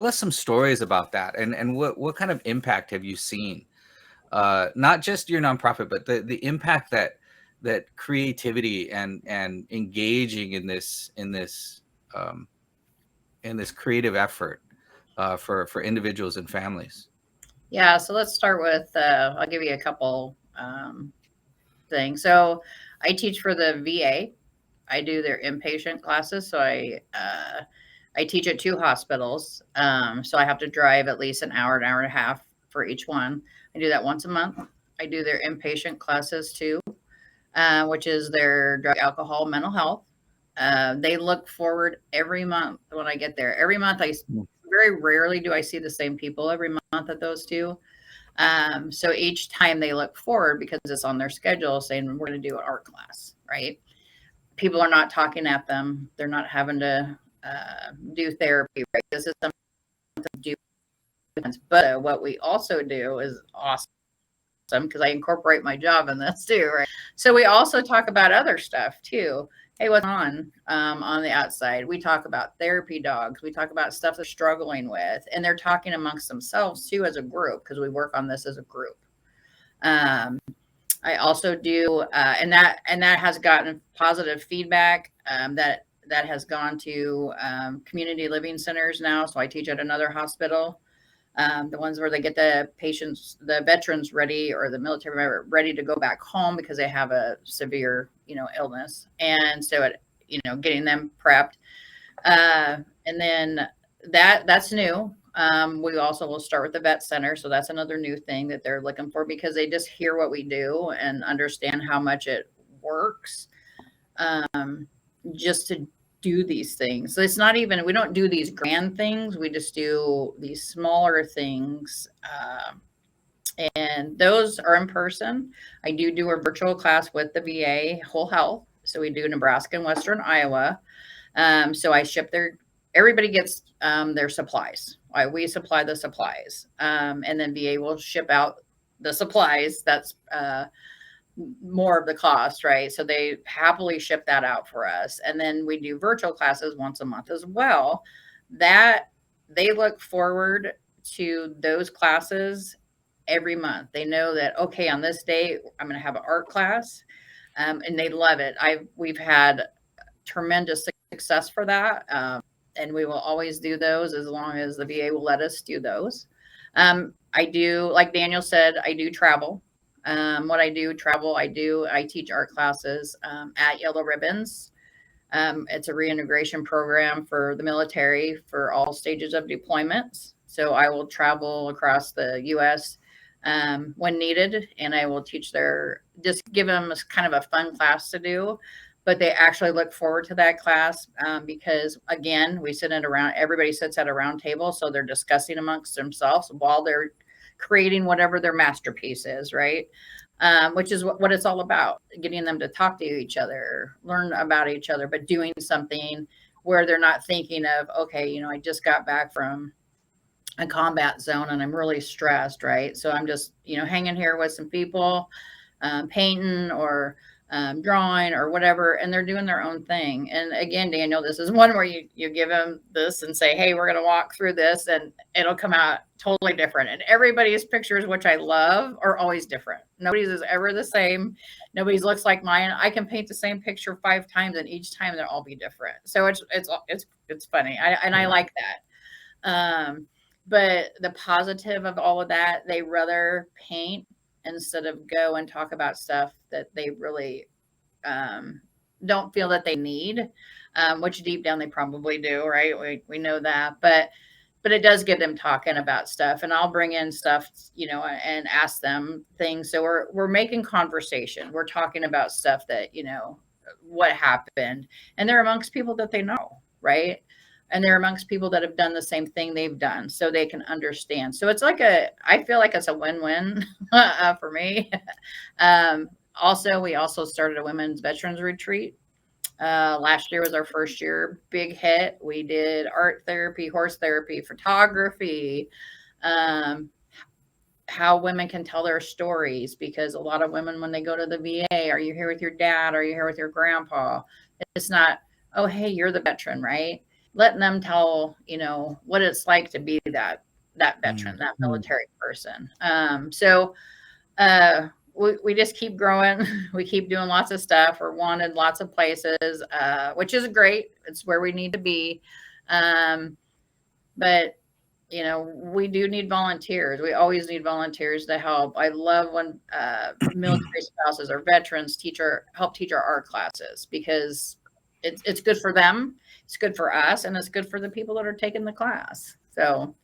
us some stories about that, and what kind of impact have you seen? Not just your nonprofit, but the impact that creativity and engaging um, in this creative effort for individuals and families. Yeah, so let's start with I'll give you a couple things. So I teach for the VA. I do their inpatient classes, so I teach at two hospitals. So I have to drive at least an hour and a half for each one. I do that once a month. I do their inpatient classes too, which is their drug, alcohol, mental health. They look forward every month when I get there. Every month, I very rarely do I see the same people every month at those two. So each time they look forward because it's on their schedule saying, we're going to do an art class, right? People are not talking at them. They're not having to do therapy, right? This is something to do. But what we also do is awesome because I incorporate my job in this too, right? So we also talk about other stuff too. Hey, what's on the outside? We talk about therapy dogs. We talk about stuff they're struggling with, and they're talking amongst themselves too as a group because we work on this as a group. Um, I also do, and that has gotten positive feedback. That has gone to community living centers now. So I teach at another hospital, the ones where they get the patients, the veterans ready or the military member ready to go back home because they have a severe, illness. And so getting them prepped. And then that's new. We also will start with the vet center. So that's another new thing that they're looking for because they just hear what we do and understand how much it works. Um, just to do these things. So it's not even, we don't do these grand things. We just do these smaller things. And those are in person. I do a virtual class with the VA Whole Health. So we do Nebraska and Western Iowa. So I ship everybody gets their supplies. We supply the supplies. And then VA will ship out the supplies. That's more of the cost, right? So they happily ship that out for us. And then we do virtual classes once a month as well. That they look forward to those classes every month. They know that, okay, on this day, I'm going to have an art class. And they love it. We've had tremendous success for that. And we will always do those as long as the VA will let us do those. I do, like Daniel said, I do travel. What I do, travel, I teach art classes at Yellow Ribbons. It's a reintegration program for the military for all stages of deployments. So I will travel across the U.S. When needed, and I will teach just give them kind of a fun class to do. But they actually look forward to that class because, again, we sit at around, everybody sits at a round table. So they're discussing amongst themselves while they're creating whatever their masterpiece is, right? Which is what it's all about, getting them to talk to each other, learn about each other, but doing something where they're not thinking of, okay, I just got back from a combat zone and I'm really stressed, right? So I'm just, hanging here with some people, painting or drawing or whatever, and they're doing their own thing. And again, Daniel, this is one where you give them this and say, hey, we're going to walk through this, and it'll come out totally different. And everybody's pictures, which I love, are always different. Nobody's is ever the same. Nobody's looks like mine. I can paint the same picture 5 times, and each time they'll all be different. So it's funny, I like that. But the positive of all of that, they rather paint instead of go and talk about stuff that they really don't feel that they need, which deep down they probably do, right? We know that, but it does get them talking about stuff, and I'll bring in stuff, and ask them things. So we're making conversation. We're talking about stuff that what happened, and they're amongst people that they know, right? And they're amongst people that have done the same thing they've done, so they can understand. So it's like I feel like it's a win-win for me. Also, we also started a women's veterans retreat. Last year was our first year, big hit. We did art therapy, horse therapy, photography, um, how women can tell their stories, because a lot of women, when they go to the VA, are you here with your dad? Are you here with your grandpa? It's not, oh, hey, you're the veteran, right? letting them tell, what it's like to be that veteran, Mm. that military person. We just keep growing. We keep doing lots of stuff. We're wanted lots of places, which is great. It's where we need to be. Um, but we do need volunteers. We always need volunteers to help. I love when military spouses or veterans help teach our art classes, because it's good for them, it's good for us, and it's good for the people that are taking the class. So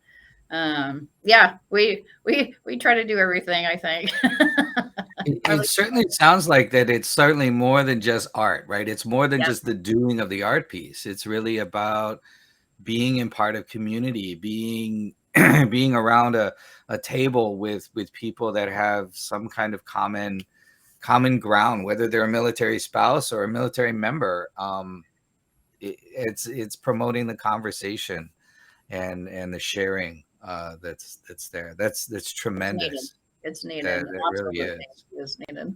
yeah, we try to do everything, I think. It certainly sounds like that it's certainly more than just art, right? It's more than Yeah, just the doing of the art piece. It's really about being in part of community, being being around a table with people that have some kind of common ground, whether they're a military spouse or a military member. It's promoting the conversation and the sharing that's there. That's it's needed. tremendous. It's needed. That really Absolutely is. is needed.